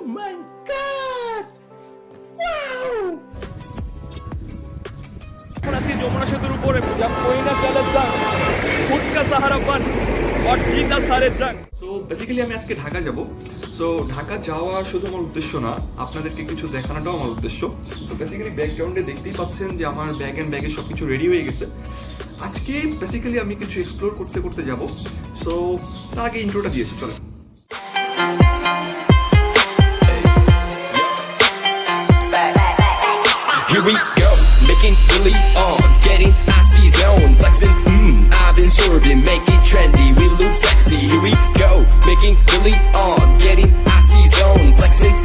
my god! Wow! এখন আছি যমুনা সেতুর উপরে जब कोई ना चले संग खुद का सहारा बन और जीता सारे जंग। সো বেসিক্যালি আমি আজকে ঢাকা যাব। সো ঢাকা যাওয়া শুধু আমার উদ্দেশ্য না, আপনাদেরকে কিছু দেখানোটাও আমার উদ্দেশ্য। তো বেসিক্যালি ব্যাকগ্রাউন্ডে দেখতেই পাচ্ছেন যে আমার ব্যাগে সব কিছু রেডি হয়ে গেছে। আজকে বেসিক্যালি আমি কিছু এক্সপ্লোর করতে করতে যাব। সো তার আগে ইন্ট্রোটা দিয়েছি, চলেন। Here we go, making really getting icy zone, flexing, I've been swerving, make it trendy, we look sexy. Here we go, making really getting icy zone, flexing,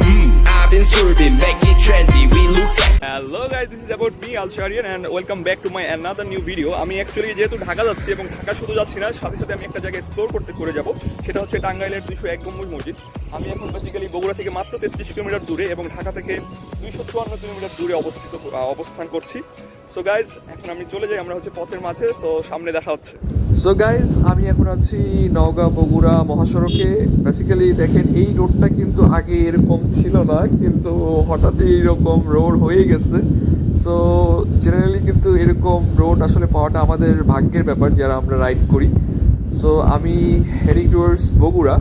I've been swerving, make it trendy, we look sexy. Hello guys, this is about me Alshariyan and welcome back to my another new video. আমি actually যেহেতু ঢাকা যাচ্ছি এবং ঢাকা শুধু যাচ্ছি না, সাথে সাথে আমি একটা জায়গা এক্সপ্লোর করে যাব। সেটা হচ্ছে টাঙ্গাইলের 201 গম্বুজ মসজিদ। আমি এখন বেসিক্যালি বগুড়া থেকে মাত্র 33 কিলোমিটার দূরে এবং ঢাকা থেকে 254 কিলোমিটার দূরে অবস্থান করছি। সো গাইজ এখন আমি চলে যাই, আমরা হচ্ছে পথের মাঝে। সো সামনে দেখা হচ্ছে। সো গাইজ আমি এখন আছি নওগাঁ বগুড়া মহাসড়কে। বেসিক্যালি দেখেন এই রোডটা কিন্তু আগে এরকম ছিল না, কিন্তু হঠাৎই এইরকম রোড হয়ে গেছে। সো জেনারেলি কিন্তু এরকম রোড আসলে পাওয়াটা আমাদের ভাগ্যের ব্যাপার যারা আমরা রাইড করি। সো আমি হেডিং টুয়ার্ডস বগুড়া।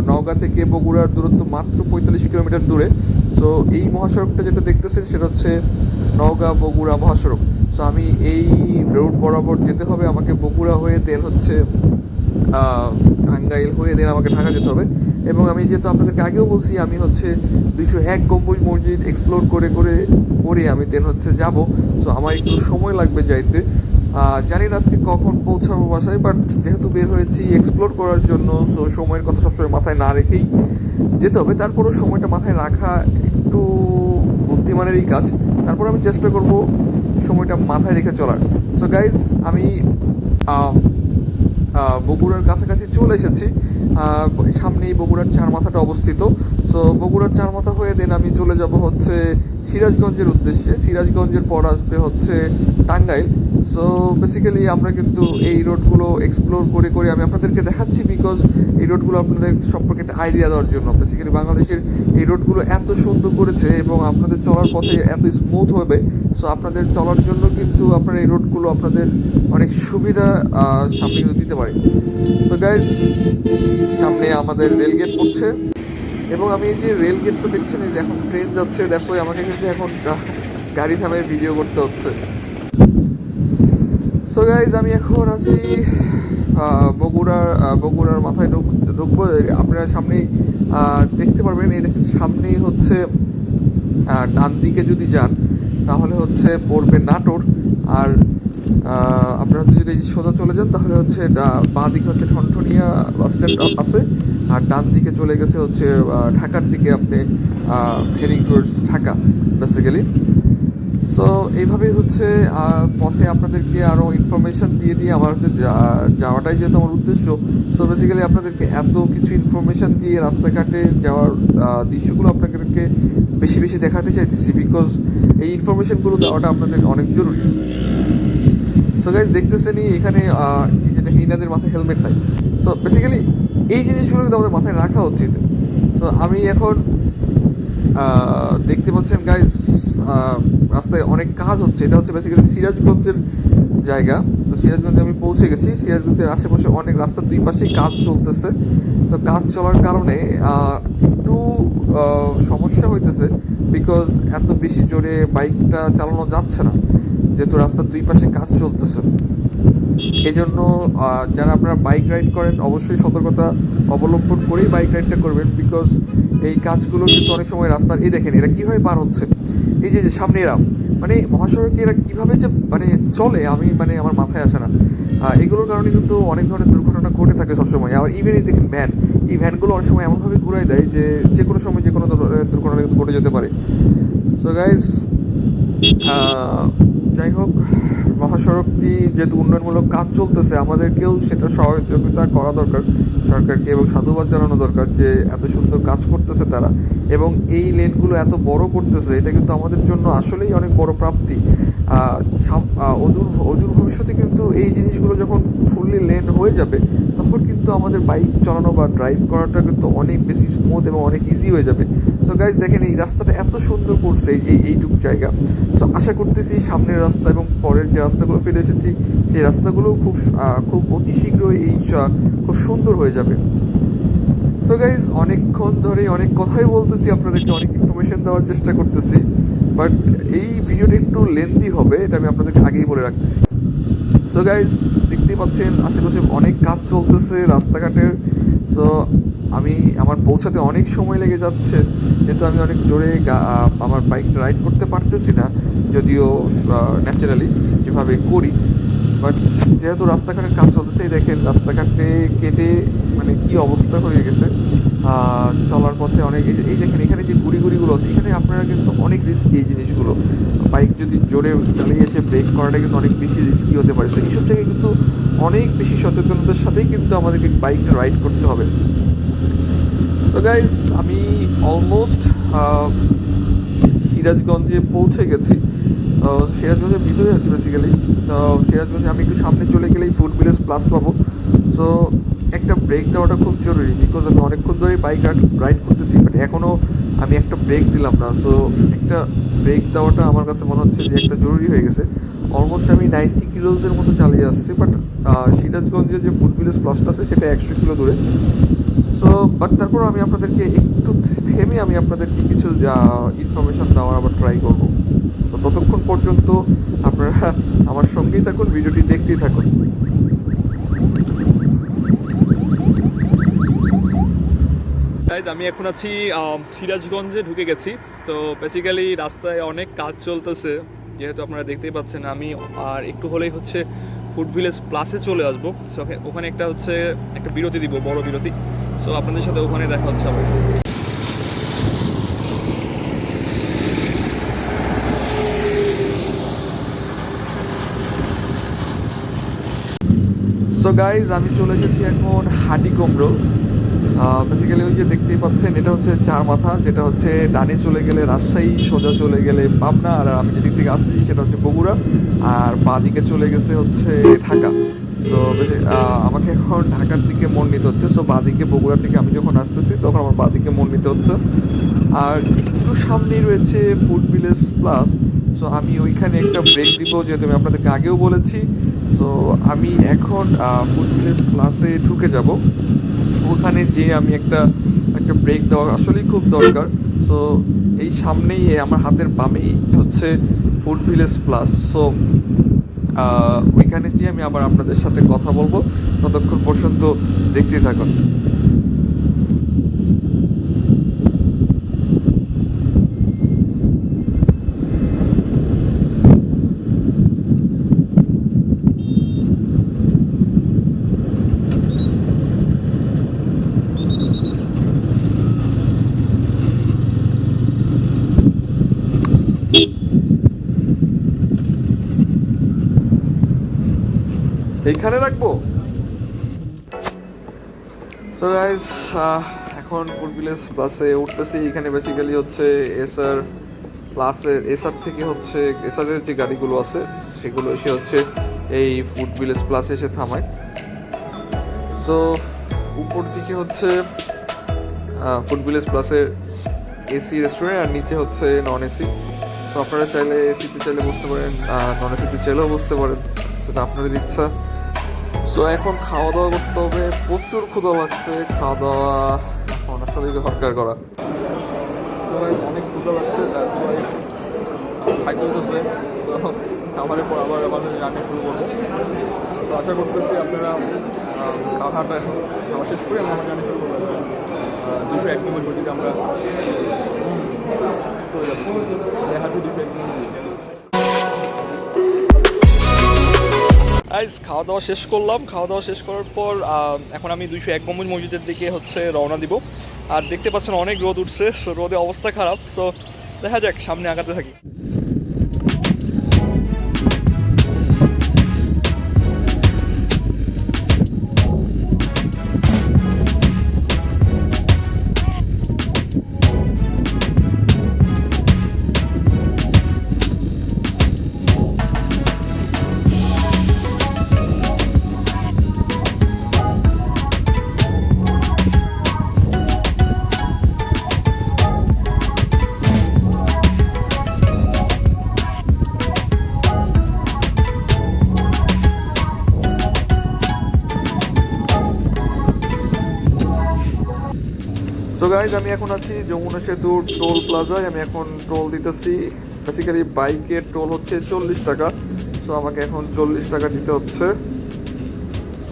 নওগাঁ থেকে বগুড়ার দূরত্ব মাত্র 45 কিলোমিটার দূরে। সো এই মহাসড়কটা যেটা দেখতেছেন সেটা হচ্ছে নওগাঁ বগুড়া মহাসড়ক। সো আমি এই রোড বরাবর যেতে হবে আমাকে, বগুড়া হয়ে দেন হচ্ছে টাঙ্গাইল হয়ে দেন আমাকে ঢাকা যেতে হবে। এবং আমি যেহেতু আপনাদেরকে আগেও বলছি আমি হচ্ছে 201 গম্বুজ মসজিদ এক্সপ্লোর করে আমি দেন হচ্ছে যাব। সো আমার একটু সময় লাগবে যাইতে, জানি না আজকে কখন পৌঁছাবো বাসায়, বাট যেহেতু বের হয়েছি এক্সপ্লোর করার জন্য, সো সময়ের কথা সবসময় মাথায় না রেখেই যেতে হবে। তারপরও সময়টা মাথায় রাখা একটু বুদ্ধিমানেরই কাজ। তারপর আমি চেষ্টা করব সময়টা মাথায় রেখে চলার। সো গাইজ আমি বগুড়ার কাছাকাছি চলে এসেছি। সামনেই বগুড়ার চার মাথাটা অবস্থিত। সো বগুড়ার চার মাথা হয়ে দেন আমি চলে যাব হচ্ছে সিরাজগঞ্জের উদ্দেশ্যে। সিরাজগঞ্জের পর আসবে হচ্ছে টাঙ্গাইল। সো বেসিক্যালি আমরা কিন্তু এই রোডগুলো এক্সপ্লোর করে আমি আপনাদেরকে দেখাচ্ছি, বিকজ এই রোডগুলো আপনাদের সম্পর্কে একটা আইডিয়া দেওয়ার জন্য। বেসিক্যালি বাংলাদেশের এই রোডগুলো এত সুন্দর করেছে এবং আপনাদের চলার পথে এত স্মুথ হবে। সো আপনাদের চলার জন্য কিন্তু আপনার এই রোডগুলো আপনাদের অনেক সুবিধা সামনে কিন্তু দিতে পারে। তো গাইজ সামনে আমাদের রেলগেট পড়ছে এবং আমি এই যে রেলগেটটা দেখছেন, এই যে এখন ট্রেন যাচ্ছে, দেখো আমাকে কিন্তু এখন গাড়ি থামিয়ে ভিডিও করতে হচ্ছে। সো গাইজ আমি এখন আছি বগুড়ার মাথায় ঢুকবো। আপনারা সামনেই দেখতে পারবেন, এই দেখেন সামনেই হচ্ছে ডান দিকে যদি যান তাহলে হচ্ছে পড়বে নাটোর, আর আপনারা যদি সোজা চলে যান তাহলে হচ্ছে বাঁ দিকে হচ্ছে ঠনঠনিয়া বাস স্ট্যান্ড আছে, আর ডান দিকে চলে গেছে হচ্ছে ঢাকার দিকে আপনি heading towards Dhaka basically. So এইভাবেই হচ্ছে পথে আপনাদেরকে আরও ইনফরমেশান দিয়ে আমার হচ্ছে যাওয়াটাই যেহেতু আমার উদ্দেশ্য। সো বেসিক্যালি আপনাদেরকে এত কিছু ইনফরমেশান দিয়ে রাস্তাঘাটে যাওয়ার দৃশ্যগুলো আপনাদেরকে বেশি দেখাতে চাইতেছি, বিকজ এই ইনফরমেশানগুলো দেওয়াটা আপনাদের অনেক জরুরি। সো গাইজ দেখতেছেনই এখানে এই যে দেখেন ইনাদের মাথায় হেলমেট নাই। সো বেসিক্যালি এই জিনিসগুলো কিন্তু আমাদের মাথায় রাখা উচিত। সো আমি এখন দেখতে পাচ্ছেন গাইজ রাস্তায় অনেক কাজ হচ্ছে। এটা হচ্ছে বেসিক্যালি সিরাজগঞ্জের জায়গা। তো সিরাজগঞ্জে আমি পৌঁছে গেছি। সিরাজগঞ্জের আশেপাশে অনেক রাস্তার দুই পাশেই কাজ চলতেছে। তো কাজ চলার কারণে একটু সমস্যা হইতেছে, বিকজ এত বেশি জোরে বাইকটা চালানো যাচ্ছে না যেহেতু রাস্তার দুই পাশে কাজ চলতেছে। এই জন্য যারা আপনারা বাইক রাইড করেন অবশ্যই সতর্কতা অবলম্বন করেই বাইক রাইডটা করবেন, বিকজ এই কাজগুলো কিন্তু অনেক সময় রাস্তার এই দেখেন এরা কীভাবে পার হচ্ছে, এই যে সামনে এরা মানে মহাসড়কে এরা কীভাবে যে মানে চলে আমি মানে আমার মাথায় আসে না। এগুলোর কারণে কিন্তু অনেক ধরনের দুর্ঘটনা ঘটে থাকে সবসময়। আবার ইভেন এই দেখেন ভ্যান, এই ভ্যানগুলো অনেক সময় এমনভাবে ঘুরাই দেয় যে কোনো সময় যে কোনো দুর্ঘটনা কিন্তু ঘটে যেতে পারে। সো গাইজ যাই হোক মহাসড়কটি যেহেতু উন্নয়নমূলক কাজ চলতেছে, আমাদেরকেও সেটা সহযোগিতা করা দরকার সরকারকে, এবং সাধুবাদ জানানো দরকার যে এত সুন্দর কাজ করতেছে তারা, এবং এই লেনগুলো এত বড় করতেছে। এটা কিন্তু আমাদের জন্য আসলেই অনেক বড় প্রাপ্তি। অদূর ভবিষ্যতে কিন্তু এই জিনিসগুলো যখন ফুললি লেন হয়ে যাবে, তখন কিন্তু আমাদের বাইক চালানো বা ড্রাইভ করাটা কিন্তু অনেক বেশি স্মুথ এবং অনেক ইজি হয়ে যাবে। সো গাইজ দেখেন, এই রাস্তাটা এত সুন্দর করছে এইটুকু জায়গা। সো আশা করতেছি সামনের রাস্তা এবং পরের যে রাস্তাগুলো ফিরে এসেছি, সেই রাস্তাগুলো খুব অতি শীঘ্রই খুব সুন্দর হয়ে যাবে। সো গাইজ, অনেকক্ষণ ধরে অনেক কথাই বলতেছি, আপনাদেরকে অনেক ইনফরমেশন দেওয়ার চেষ্টা করতেছি, বাট এই ভিডিওটা একটু লেন্দি হবে, এটা আমি আপনাদেরকে আগেই বলে রাখতেছি। সো গাইজ, দেখতেই পাচ্ছেন আশেপাশে অনেক কাজ চলতেছে রাস্তাঘাটের। সো আমার পৌঁছাতে অনেক সময় লেগে যাচ্ছে, যেহেতু আমি অনেক জোরে আমার বাইকটা রাইড করতে পারতেছি না, যদিও ন্যাচারালি যেভাবে করি। বাট যেহেতু রাস্তাঘাটের কাজ চলতেছে, দেখেন রাস্তাঘাটে কেটে মানে কি অবস্থা হয়ে গেছে। চলার পথে অনেক এই দেখেন এখানে যে গুড়িগুলো আছে, এখানে আপনারা কিন্তু অনেক রিস্কি এই জিনিসগুলো। বাইক যদি জোরে চালিয়ে এসে ব্রেক করাটা কিন্তু অনেক বেশি রিস্কি হতে পারে। তো এইসব থেকে কিন্তু অনেক বেশি সচেতনতার সাথেই কিন্তু আমাদেরকে বাইকটা রাইড করতে হবে। তো গাইজ, আমি অলমোস্ট সিরাজগঞ্জে পৌঁছে গেছি। তো সিরাজগঞ্জের ভিতরে আছি বেসিক্যালি। তো সিরাজগঞ্জে আমি একটু সামনে চলে গেলেই ফুড ভিলেজ প্লাস পাবো। সো একটা ব্রেক দেওয়াটা খুব জরুরি, বিকজ আমি অনেকক্ষণ ধরেই বাইক রাইড করতেছি, বাট এখনও আমি একটা ব্রেক দিলাম না। সো একটা ব্রেক দেওয়াটা আমার কাছে মনে হচ্ছে যে একটা জরুরি হয়ে গেছে। অলমোস্ট আমি 90 কিলোজের মতো চালিয়ে আসছি, বাট সিরাজগঞ্জের যে ফুড ভিলেজ প্লাসটা আছে সেটা 100 কিলো দূরে। সো বাট তারপর আমি আপনাদেরকে একটু থেমে আমি আপনাদেরকে কিছু ইনফরমেশান দেওয়ার আবার ট্রাই করবো। সো ততক্ষণ পর্যন্ত আপনারা আমার সঙ্গেই থাকুন, ভিডিওটি দেখতেই থাকুন। আমি এখন আছি সিরাজগঞ্জে ঢুকে গেছি। তো বেসিক্যালি রাস্তায় অনেক কাজ চলতেছে, যেহেতু আপনারা দেখতেই পাচ্ছেন। আমি আর একটু হলেই হচ্ছে ফুড ভিলেজ প্লাসে চলে আসবো। সো ওখানে একটা বিরতি দিব, বড় বিরতি। সো আপনাদের সাথে ওখানে দেখা হচ্ছে আবার। সো গাইজ, আমি চলে এসেছি এখন হাটিকুমড়ো। বেসিক্যালি ওই যে দেখতেই পাচ্ছেন, এটা হচ্ছে চার মাথা, যেটা হচ্ছে ডানে চলে গেলে রাজশাহী, সোজা চলে গেলে পাবনা, আর আমি যেদিক থেকে আসতেছি সেটা হচ্ছে বগুড়া, আর বাঁ দিকে চলে গেছে হচ্ছে ঢাকা। তো আমাকে এখন ঢাকার দিকে মন নিতে হচ্ছে। সো বাঁ দিকে বগুড়া থেকে আমি যখন আসতেছি তখন আমার বাঁ দিকে মন নিতে হচ্ছে। আর একটু সামনেই রয়েছে ফুড ভিলেজ প্লাস। সো আমি ওইখানে একটা ব্রেক দিব, যেহেতু আমি আপনাদেরকে আগেও বলেছি। সো আমি এখন ফুড ভিলেজ প্লাসে ঢুকে যাব। ওখানে যে আমি একটা ব্রেক দেওয়া আসলেই খুব দরকার। সো এই সামনেই আমার হাতের বামেই হচ্ছে ফুড ভিলেজ প্লাস। সো ওইখানে যে আমি আবার আপনাদের সাথে কথা বলবো, ততক্ষণ পর্যন্ত দেখতেই থাকুন। এইখানে রাখবো। সো গাইজ, এখন ফুড ভিলেজ প্লাসে উঠতেছি। এখানে বেসিক্যালি হচ্ছে এসআর থেকে হচ্ছে এসআরের যে গাড়িগুলো আছে সেগুলো এসে হচ্ছে এই ফুড ভিলেজ প্লাসে এসে থামায়। সো উপর দিকে হচ্ছে ফুড ভিলেজ প্লাসের এসি রেস্টুরেন্ট, আর নিচে হচ্ছে নন এসি। তো আপনারা চাইলে এসিতে চাইলে বসতে পারেন, নন এসিতে চাইলেও বসতে পারেন, সেটা আপনাদের ইচ্ছা। সো এখন খাওয়া দাওয়া করতে হবে, প্রচুর ক্ষুধা লাগছে। খাওয়া দাওয়া এখন আসলে দরকার করা। অনেক ক্ষুধা লাগছে, তার সবাই খাইতে হতেছে। তো খাবারের পর আবার আমাদের রান্না শুরু করবো। তো আশা করতেছি আপনারা খাওয়াটা এখন খাওয়া শেষ করে আমার রান্না শুরু করবো। 201 নম্বর গতিতে আমরা চলে যাচ্ছি। হাতে 201 নম্বর। খাওয়া দাওয়া শেষ করলাম। খাওয়া দাওয়া শেষ করার পর এখন আমি 201 গম্বুজ মসজিদের দিকে হচ্ছে রওনা দিব। আর দেখতে পাচ্ছেন অনেক রোদ উঠছে, সো রোদে অবস্থা খারাপ। তো দেখা যাক, সামনে আগাতে থাকি। সো গাইজ আমি এখন আছি যমুনা সেতুর টোল প্লাজায়। আমি এখন টোল দিতেছি। বেসিক্যালি বাইকের টোল হচ্ছে 40 টাকা। সো আমাকে এখন 40 টাকা দিতে হচ্ছে।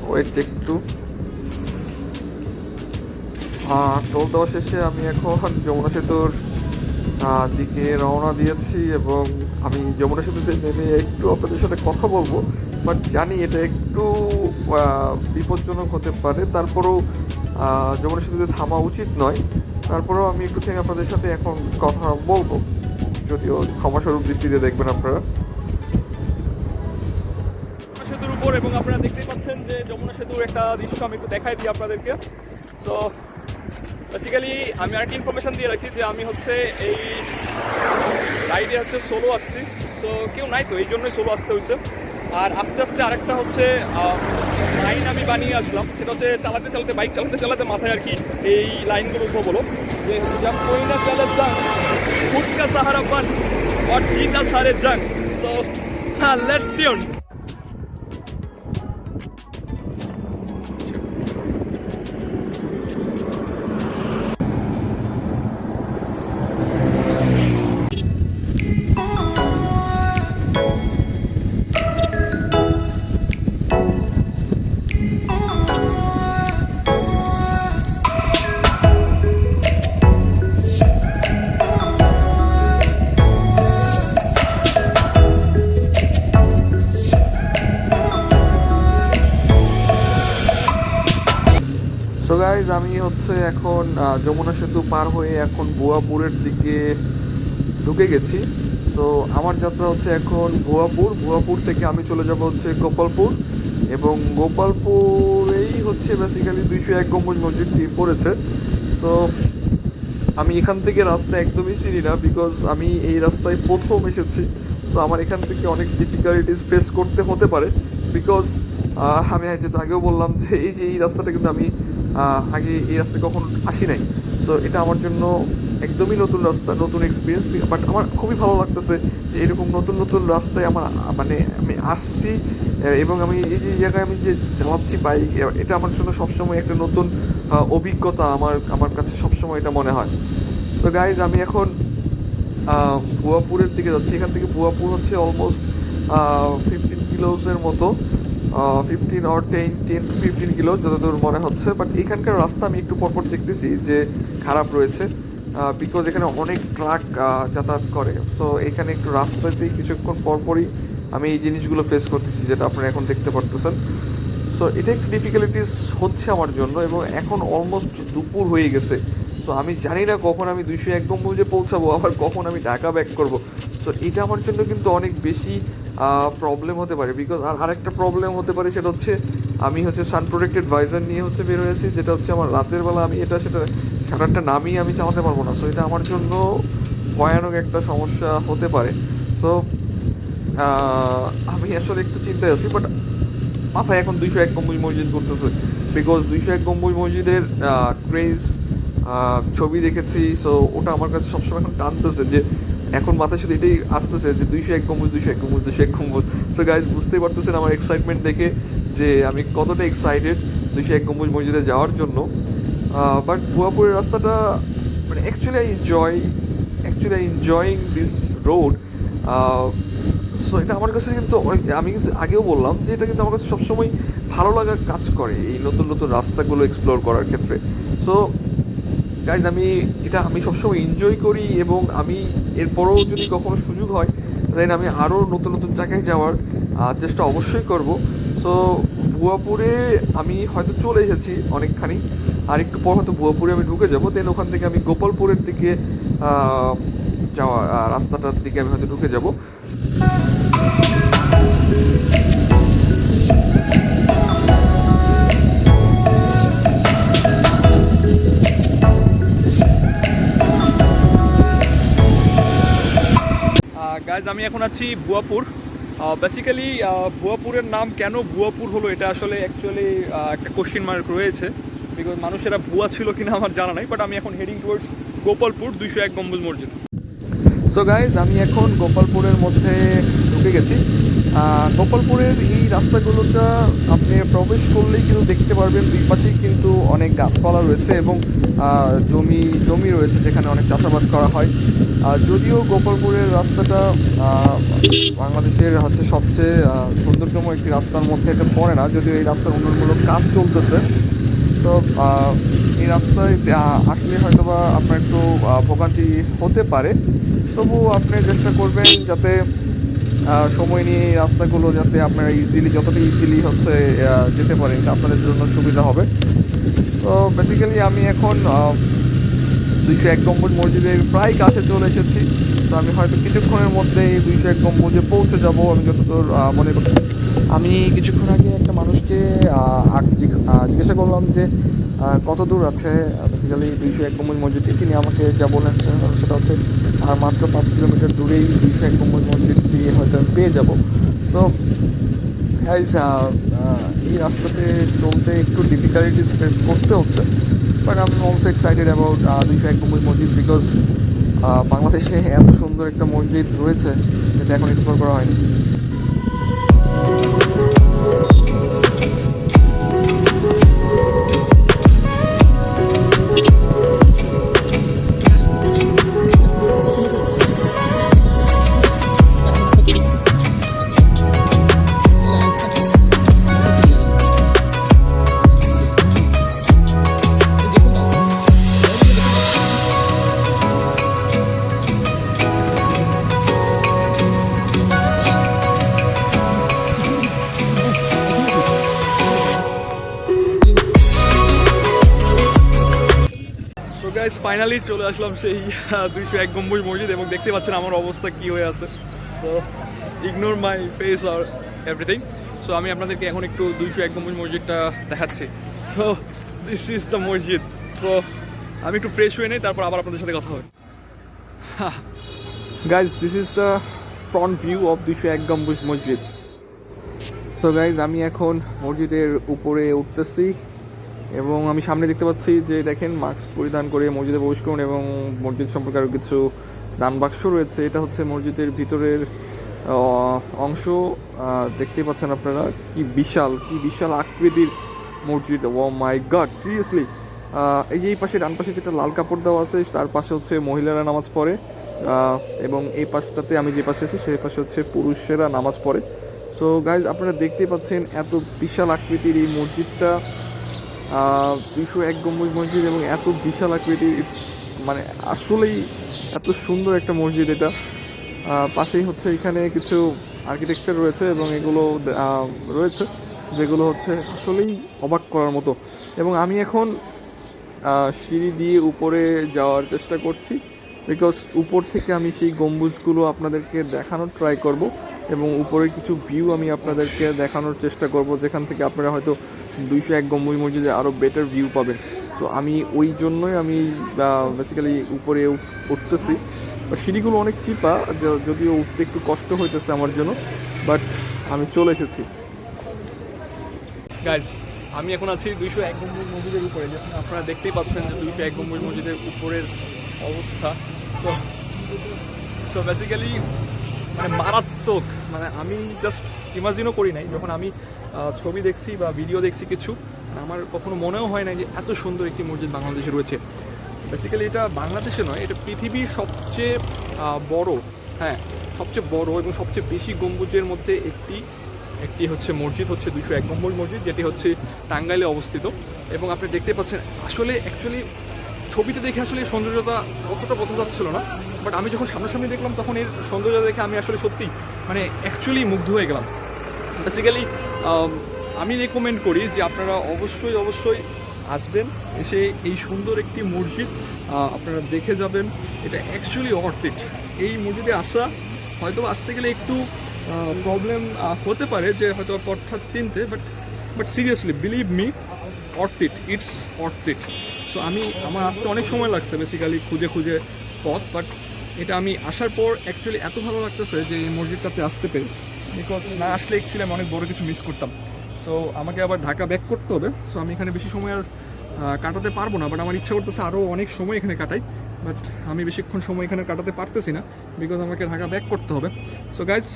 ওয়েট একটু। টোল দেওয়া শেষে আমি এখন যমুনা সেতুর দিকে রওনা দিয়েছি এবং আমি যমুনা সেতুতে নেমে একটু আপনাদের সাথে কথা বলবো, বাট জানি এটা একটু বিপজ্জনক হতে পারে। তারপরেও যমুনা সেতুতে থামা উচিত নয়। তারপরেও আমি একটু থেকে আপনাদের সাথে এখন কথা বলবো, যদিও ক্ষমাস্বরূপ দৃষ্টিতে দেখবেন আপনারা। যমুনা সেতুর উপর এবং আপনারা দেখতেই পাচ্ছেন যে যমুনা সেতুর একটা দৃশ্য আমি একটু দেখাই দিই আপনাদেরকে। সো বেসিক্যালি আমি আরেকটা ইনফরমেশন দিয়ে রাখি যে আমি হচ্ছে এই রাইডে হচ্ছে সোলো আসছি। সো কেউ নাই তো, এই জন্যই সোলো আসতে হয়েছে। আর আস্তে আস্তে আরেকটা হচ্ছে লাইন আমি বানিয়ে আসলাম, সেটা হচ্ছে চালাতে চালাতে বাইক চালাতে চালাতে মাথায় আর কি এই লাইনগুলো উঠবো বলো যে হচ্ছে যা কোই না চলে জাং খুদ কা সাহারা বান और जीता सारे जंग। सो हाँ, लेट्स ट्यून। সো গাইজ আমি হচ্ছে এখন যমুনা সেতু পার হয়ে এখন ভুয়াপুরের দিকে ঢুকে গেছি। তো আমার যাত্রা হচ্ছে এখন ভুয়াপুর থেকে আমি চলে যাব হচ্ছে গোপালপুর, এবং গোপালপুরেই হচ্ছে বেসিক্যালি 201 গম্বুজ মসজিদটি পড়েছে। সো আমি এখান থেকে রাস্তা একদমই চিনি না, বিকজ আমি এই রাস্তায় প্রথম এসেছি। সো আমার এখান থেকে অনেক ডিফিকাল্টিস ফেস করতে হতে পারে, বিকজ আমি যেহেতু আগেও বললাম যে এই রাস্তাটা কিন্তু আমি আগে এই রাস্তায় কখনো আসি নাই। সো এটা আমার জন্য একদমই নতুন রাস্তা, নতুন এক্সপিরিয়েন্স। বাট আমার খুবই ভালো লাগতেছে যে এরকম নতুন নতুন রাস্তায় আমার মানে আমি আসছি, এবং আমি এই যে জায়গায় আমি যে চালাচ্ছি বাইক, এটা আমার জন্য সবসময় একটা নতুন অভিজ্ঞতা আমার কাছে সবসময় এটা মনে হয়। তো গাইজ আমি এখন ভুয়াপুরের দিকে যাচ্ছি। এখান থেকে ভুয়াপুর হচ্ছে অলমোস্ট 15 কিলোসের মতো, 15 or 10 to 15 কিলো যতদূর মনে হচ্ছে। বাট এখানকার রাস্তা আমি একটু পরপর দেখতেছি যে খারাপ রয়েছে, বিকজ এখানে অনেক ট্রাক যাতায়াত করে। তো এখানে একটু রাস্তাতেই কিছুক্ষণ পরপরই আমি এই জিনিসগুলো ফেস করতেছি, যেটা আপনারা এখন দেখতে পারতেছেন। সো এটা একটু ডিফিকাল্টিস হচ্ছে আমার জন্য, এবং এখন অলমোস্ট দুপুর হয়ে গেছে। সো আমি জানি না কখন আমি 201 গম্বুজে পৌঁছাবো, আবার কখন আমি ঢাকা ব্যাক করবো। সো এটা আমার জন্য কিন্তু অনেক বেশি প্রবলেম হতে পারে, বিকজ আরেকটা প্রবলেম হতে পারে, সেটা হচ্ছে আমি হচ্ছে সান প্রোটেক্টেড ভাইজার নিয়ে হচ্ছে বের হয়েছি, যেটা হচ্ছে আমার রাতের বেলা আমি শাটারটা নামিয়ে আমি চালাতে পারবো না। সো এটা আমার জন্য ভয়ানক একটা সমস্যা হতে পারে। সো আমি আসলে একটু চিন্তায় আছি, বাট মাথায় এখন 201 গম্বুজ মসজিদ করতেছে, বিকজ 201 গম্বুজ মসজিদের ক্রেজ ছবি দেখেছি। সো ওটা আমার কাছে সবসময় এখন টানতেছে, যে এখন মাথায় শুধু এটাই আসতেছে যে 201 গম্বুজ। সো গাইজ বুঝতেই পারতেছেন আমার এক্সাইটমেন্ট দেখে যে আমি কতটা এক্সাইটেড 201 গম্বুজ মসজিদে যাওয়ার জন্য। বাট ভুয়াপুরের রাস্তাটা মানে actually I enjoying this road. So এটা আমার কাছে কিন্তু আমি কিন্তু আগেও বললাম যে এটা কিন্তু আমার কাছে সবসময় ভালো লাগা কাজ করে এই নতুন নতুন রাস্তাগুলো এক্সপ্লোর করার ক্ষেত্রে। সো গাইজ আমি সবসময় এনজয় করি, এবং আমি এরপরেও যদি কখনো সুযোগ হয় দেন আমি আরও নতুন নতুন জায়গায় যাওয়ার চেষ্টা অবশ্যই করব। সো ভুয়াপুরে আমি হয়তো চলে এসেছি অনেকখানি, আর একটু পর হয়তো ভুয়াপুরে আমি ঢুকে যাবো। দেন ওখান থেকে আমি গোপালপুরের দিকে যাওয়া রাস্তাটার দিকে আমি হয়তো ঢুকে যাব। গাইজ আমি এখন আছি ভুয়াপুর। বেসিক্যালি ভুয়াপুরের নাম কেন ভুয়াপুর হলো, এটা আসলে অ্যাকচুয়ালি একটা কোশ্চেন মার্ক রয়েছে, বিকজ মানুষেরা ভুয়া ছিল কিনা আমার জানা নাই। বাট আমি এখন হেডিং টুয়ার্ডস গোপালপুর 201 গম্বুজ মসজিদ। সো গাইজ আমি এখন গোপালপুরের মধ্যে ঢুকে গেছি। গোপালপুরের এই রাস্তাগুলোটা আপনি প্রবেশ করলেই কিন্তু দেখতে পারবেন দুই পাশেই কিন্তু অনেক গাছপালা রয়েছে এবং জমি রয়েছে যেখানে অনেক চাষাবাদ করা হয়। যদিও গোপালপুরের রাস্তাটা বাংলাদেশের হচ্ছে সবচেয়ে সুন্দরতম একটি রাস্তার মধ্যে এটা পড়ে না, যদিও এই রাস্তার উন্নয়নমূলক কাজ চলতেছে। তো এই রাস্তায় আসলে হয়তো বা আপনার একটু ভোগান্তি হতে পারে, তবু আপনি চেষ্টা করবেন যাতে সময় নিয়ে এই রাস্তাগুলো যাতে আপনারা যতটা ইজিলি হচ্ছে যেতে পারেন, এটা আপনাদের জন্য সুবিধা হবে। তো বেসিক্যালি আমি এখন 201 গম্বুজ মসজিদের প্রায় কাছে চলে এসেছি। তো আমি হয়তো কিছুক্ষণের মধ্যে এই 201 গম্বুজে পৌঁছে যাব আমি যতদূর মনে করতেছি। আমি কিছুক্ষণ আগে একটা মানুষকে জিজ্ঞাসা করলাম যে কত দূর আছে বেসিক্যালি 201 গম্বুজ মসজিদটি। তিনি আমাকে যা বললেন সেটা হচ্ছে আর মাত্র 5 কিলোমিটার দূরেই 201 গম্বুজ মসজিদটি হয়তো আমি পেয়ে যাব। সো গাইস, এই রাস্তাতে চলতে একটু ডিফিকাল্টিস ফেস করতে হচ্ছে, but I am also excited about 201 গম্বুজ মসজিদ, বিকজ বাংলাদেশে এত সুন্দর একটা মসজিদ রয়েছে যেটা এখন এক্সপ্লোর করা হয়নি। গাইস, ফাইনালি চলে আসলাম সেই 201 গম্বুজ মসজিদ এবং দেখতে পাচ্ছেন আমার অবস্থা কী হয়ে আছে। সো ইগনোর মাই ফেস আর এভরিথিং। সো আমি আপনাদেরকে এখন একটু 201 গম্বুজ মসজিদটা দেখাচ্ছি। সো দিস ইজ দ্য মসজিদ। সো আমি একটু ফ্রেশ হয়ে নিই, তারপর আবার আপনাদের সাথে কথা হবে। Guys, this is the front view of 201 গম্বুজ মসজিদ। সো গাইজ, আমি এখন মসজিদের উপরে উঠতেছি এবং আমি সামনে দেখতে পাচ্ছি যে দেখেন মাস্ক পরিধান করে মসজিদে প্রবেশ করুন এবং মসজিদ সম্পর্কে আরও কিছু দান বাক্স রয়েছে। এটা হচ্ছে মসজিদের ভিতরের অংশ। দেখতেই পাচ্ছেন আপনারা কি বিশাল আকৃতির মসজিদ। ও মাই গড, সিরিয়াসলি। এই যে এই পাশে ডান পাশে যেটা লাল কাপড় দেওয়া আছে তার পাশে হচ্ছে মহিলারা নামাজ পড়ে, এবং এই পাশটাতে আমি যে পাশে আছি সেই পাশে হচ্ছে পুরুষেরা নামাজ পড়ে। সো গাইজ, আপনারা দেখতেই পাচ্ছেন এত বিশাল আকৃতির এই মসজিদটা, 201 গম্বুজ মসজিদ এবং এত বিশাল আকৃতির, মানে আসলেই এত সুন্দর একটা মসজিদ এটা। পাশেই হচ্ছে এখানে কিছু আর্কিটেকচার রয়েছে এবং এগুলো রয়েছে যেগুলো হচ্ছে আসলেই অবাক করার মতো। এবং আমি এখন সিঁড়ি দিয়ে উপরে যাওয়ার চেষ্টা করছি, বিকজ উপর থেকে আমি সেই গম্বুজগুলো আপনাদেরকে দেখানোর ট্রাই করব এবং উপরের কিছু ভিউ আমি আপনাদেরকে দেখানোর চেষ্টা করব, যেখান থেকে আপনারা হয়তো 201 গম্বুজ মসজিদে আরও বেটার ভিউ পাবেন। সো আমি ওই জন্যই আমি বেসিক্যালি উপরে উঠতেছি। বাট সিঁড়িগুলো অনেক চিপা, যদিও উঠতে একটু কষ্ট হইতেছে আমার জন্য, বাট আমি চলে এসেছি। গাইজ, আমি এখন আছি 201 গম্বুজ মসজিদের উপরে, যেখানে আপনারা দেখতেই পাচ্ছেন যে 201 গম্বুজ মসজিদের উপরের অবস্থা। সো বেসিক্যালি মানে মারাত্মক, মানে আমি জাস্ট ইমাজিনও করি নাই যখন আমি ছবি দেখছি বা ভিডিও দেখছি কিছু, আমার কখনো মনেও হয় না যে এত সুন্দর একটি মসজিদ বাংলাদেশে রয়েছে। বেসিক্যালি এটা বাংলাদেশে নয়, এটা পৃথিবীর সবচেয়ে বড়, সবচেয়ে বড় এবং সবচেয়ে বেশি গম্বুজের মধ্যে একটি হচ্ছে মসজিদ, হচ্ছে 201 গম্বুজ মসজিদ, যেটি হচ্ছে টাঙ্গাইলে অবস্থিত। এবং আপনি দেখতে পাচ্ছেন আসলে অ্যাকচুয়ালি ছবিতে দেখে আসলে সৌন্দর্যতা অতটা বোঝা যাচ্ছিল না, বাট আমি যখন সামনাসামনি দেখলাম তখন এর সৌন্দর্য দেখে আমি আসলে সত্যি মানে অ্যাকচুয়ালি মুগ্ধ হয়ে গেলাম। বেসিক্যালি আমি রেকমেন্ড করি যে আপনারা অবশ্যই আসবেন, এসে এই সুন্দর একটি মসজিদ আপনারা দেখে যাবেন। এটা অ্যাকচুয়ালি অর্থ ইট। এই মসজিদে আসা হয়তো আসতে গেলে একটু প্রবলেম হতে পারে, যে হয়তো পথটা চিনতে, বাট সিরিয়াসলি বিলিভ মি, অর্থ ইট, ইটস অর্থ ইট। সো আমার আসতে অনেক সময় লাগছে বেসিক্যালি খুঁজে পথ, বাট এটা আমি আসার পর অ্যাকচুয়ালি এত ভালো লাগতেছে যে এই মসজিদটাতে আসতে পেরে, বিকজ না আসলে অ্যাকচুয়ালি আমি অনেক বড় কিছু মিস করতাম। সো আমাকে আবার ঢাকা ব্যাক করতে হবে, সো আমি এখানে বেশি সময় আর কাটাতে পারবো না, বাট আমার ইচ্ছা করতেছে আরও অনেক সময় এখানে কাটাই, বাট আমি বেশিক্ষণ সময় এখানে কাটাতে পারতেছি না, বিকজ আমাকে ঢাকা ব্যাক করতে হবে। সো গাইজ,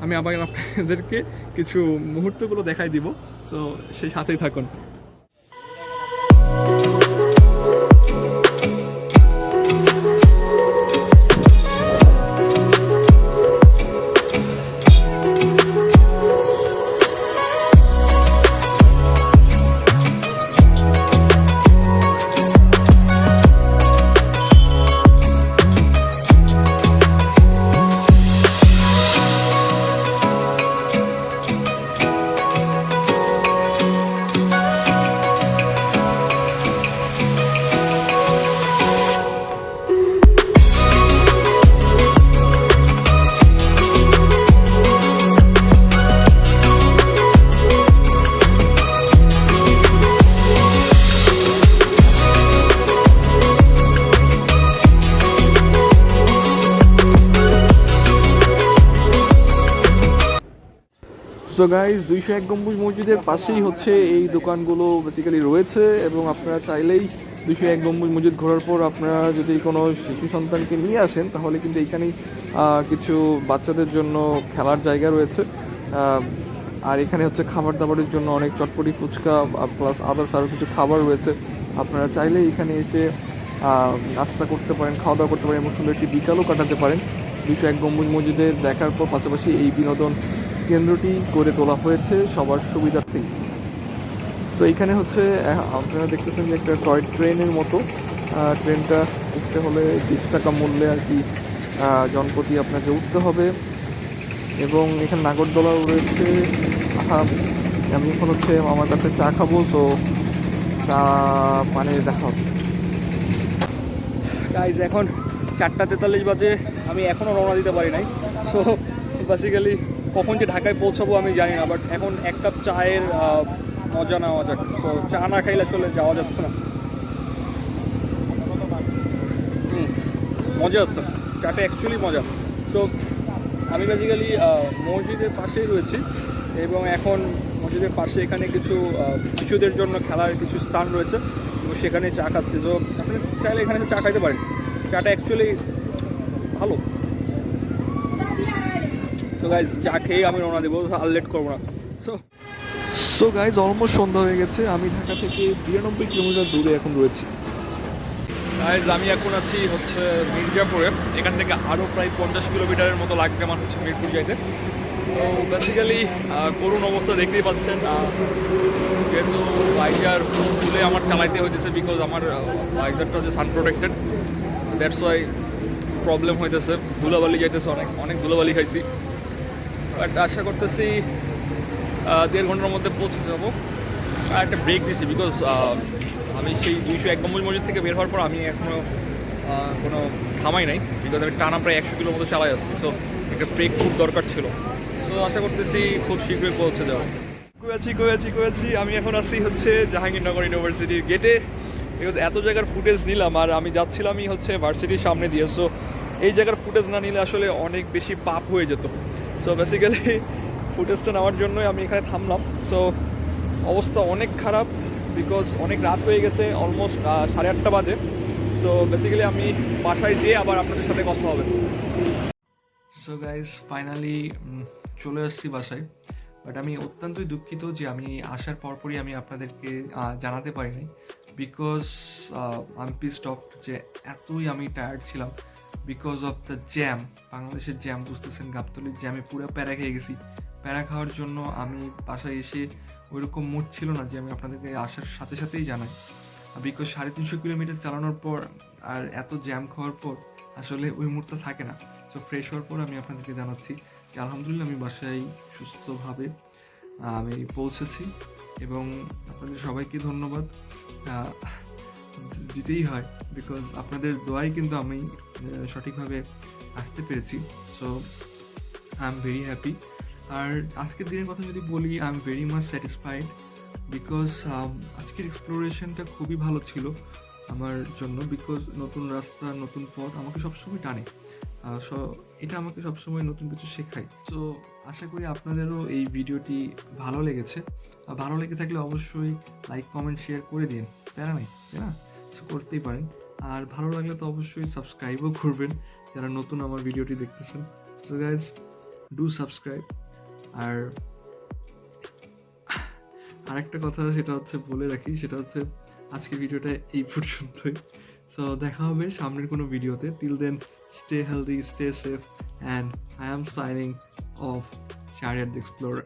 আমি আবার আপনাদেরকে কিছু মুহূর্তগুলো দেখাই দিব, সো সেই সাথেই থাকুন। সো গাইজ 201 গম্বুজ মসজিদের পাশেই হচ্ছে এই দোকানগুলো বেসিক্যালি রয়েছে, এবং আপনারা চাইলেই 201 গম্বুজ মসজিদ ঘোরার পর আপনারা যদি কোনো শিশু সন্তানকে নিয়ে আসেন তাহলে কিন্তু এইখানেই কিছু বাচ্চাদের জন্য খেলার জায়গা রয়েছে, আর এখানে হচ্ছে খাবার দাবারের জন্য অনেক চটপটি ফুচকা প্লাস আদার্স আরও কিছু খাবার রয়েছে। আপনারা চাইলেই এখানে এসে নাস্তা করতে পারেন, খাওয়া দাওয়া করতে পারেন এবং সুন্দর একটি বিকালও কাটাতে পারেন 201 গম্বুজ মসজিদের দেখার পর। পাশাপাশি এই বিনোদন কেন্দ্রটি করে তোলা হয়েছে সবার সুবিধার্থেই। তো এইখানে হচ্ছে আপনারা দেখতেছেন যে একটা টয় ট্রেনের মতো, ট্রেনটা উঠতে হলে 20 টাকা মূল্যে আর কি জনপ্রতি আপনাকে উঠতে হবে, এবং এখানে নাগরদোলাও রয়েছে। আমি এখন হচ্ছে আমার কাছে চা খাবো, সো চা পানি দেখা হচ্ছে। গাইজ এখন 4:43 বাজে, আমি এখনও রওনা দিতে পারি নাই। সো বেসিক্যালি কখন যে ঢাকায় পৌঁছাবো আমি জানি না, বাট এখন এক কাপ চায়ের মজা নেওয়া যাক। সো চা না খাইলে আসলে যাওয়া যাচ্ছে না। মজা আসছে, চাটা অ্যাকচুয়ালি মজা। সো আমি বেসিক্যালি মসজিদের পাশেই রয়েছি, এবং এখন মসজিদের পাশে এখানে কিছু শিশুদের জন্য খেলার কিছু স্থান রয়েছে, এবং সেখানে চা খাচ্ছি। তো আপনি চাইলে এখানে চা খাইতে পারেন, চাটা অ্যাকচুয়ালি ভালো। সো গাইজ চা খেয়ে আমি রওনা দেবো, আর লেট করবো না। সো গাইজ অলমোস্ট সন্ধ্যা হয়ে গেছে, আমি ঢাকা থেকে 92 কিলোমিটার দূরে এখন রয়েছি। গাইজ আমি এখন আছি হচ্ছে মির্জাপুরে, এখান থেকে আরও প্রায় 50 কিলোমিটারের মতো লাগবে আমার হচ্ছে মিরপুর যাইতে। তো বেসিক্যালি করুণ অবস্থা দেখতেই পাচ্ছেন, যেহেতু বাইজার খুলে আমার চালাইতে হইতেছে, বিকজ আমার বাইজারটা হচ্ছে সান প্রোটেক্টেড, দ্যাটস ওয়াই প্রবলেম হইতেছে। ধুলাবালি যাইতেছে, অনেক ধুলাবালি খাইছি, বাট আশা করতেছি 1.5 ঘন্টার মধ্যে পৌঁছে যাবো। আর একটা ব্রেক দিছি, বিকজ আমি সেই 201 গম্বুজ মসজিদ থেকে বের হওয়ার পর আমি এখনও কোনো থামাই নাই, বিকজ আমি টানা প্রায় 100 কিলোর মতো চালাই আসছি। সো একটা ব্রেক খুব দরকার ছিল, তো আশা করতেছি খুব শীঘ্রই পৌঁছে যাওয়া। কয়েছি আমি এখন আসি হচ্ছে জাহাঙ্গীরনগর ইউনিভার্সিটির গেটে, বিকজ এত জায়গার ফুটেজ নিলাম, আর আমি যাচ্ছিলামই হচ্ছে ভার্সিটির সামনে দিয়ে। সো এই জায়গার ফুটেজ না নিলে আসলে অনেক বেশি পাপ হয়ে যেত। সো বেসিক্যালি ফুটেজটা নেওয়ার জন্যই আমি এখানে থামলাম। সো অবস্থা অনেক খারাপ, বিকজ অনেক রাত হয়ে গেছে, অলমোস্ট 8:30 বাজে। সো বেসিক্যালি আমি বাসায় যেয়ে আবার আপনাদের সাথে কথা হবে। সো গাইজ ফাইনালি চলে আসছি বাসায়, বাট আমি অত্যন্তই দুঃখিত যে আমি আসার পরপরই আমি আপনাদেরকে জানাতে পারিনি, বিকজ আমি পিসড অফ যে এতই আমি টায়ার্ড ছিলাম বিকজ অফ দ্য জ্যাম। বাংলাদেশের জ্যাম বুঝতেছেন, গাবতলির জ্যামে পুরো প্যারা খেয়ে গেছি। প্যারা খাওয়ার জন্য আমি বাসায় এসে ওইরকম মুড ছিল না যে আমি আপনাদেরকে আসার সাথে সাথেই জানাই, বিকজ 350 কিলোমিটার চালানোর পর আর এত জ্যাম খাওয়ার পর আসলে ওই মুডটা থাকে না। সো ফ্রেশ হওয়ার পর আমি আপনাদেরকে জানাচ্ছি যে আলহামদুলিল্লাহ আমি বাসায় সুস্থভাবে আমি পৌঁছেছি, এবং আপনাদের সবাইকে ধন্যবাদ দিতেই হয়, বিকজ আপনাদের দোয়াই কিন্তু আমি সঠিকভাবে আসতে পেরেছি। So I am very happy. আর আজকের দিনের কথা যদি বলি, I am very much satisfied, because আজকের এক্সপ্লোরেশনটা খুবই ভালো ছিল আমার জন্য, বিকজ নতুন রাস্তা নতুন পথ আমাকে সবসময় টানে। সো এটা আমাকে সবসময় নতুন কিছু শেখায়। তো আশা করি আপনাদেরও এই ভিডিওটি ভালো লেগেছে। ভালো লেগে থাকলে অবশ্যই লাইক কমেন্ট শেয়ার করে দিন, প্যারা নাই, তাই না? সো করতেই পারেন। আর ভালো লাগলে তো অবশ্যই সাবস্ক্রাইবও করবেন যারা নতুন আমার ভিডিওটি দেখতেছেন। So guys do subscribe. আর আরেকটা কথা সেটা হচ্ছে বলে রাখি, সেটা হচ্ছে আজকের ভিডিওটা এই পর্যন্তই। সো দেখা হবে সামনের কোনো ভিডিওতে। Till then stay healthy, stay safe, and I am signing off Shahriar the explorer.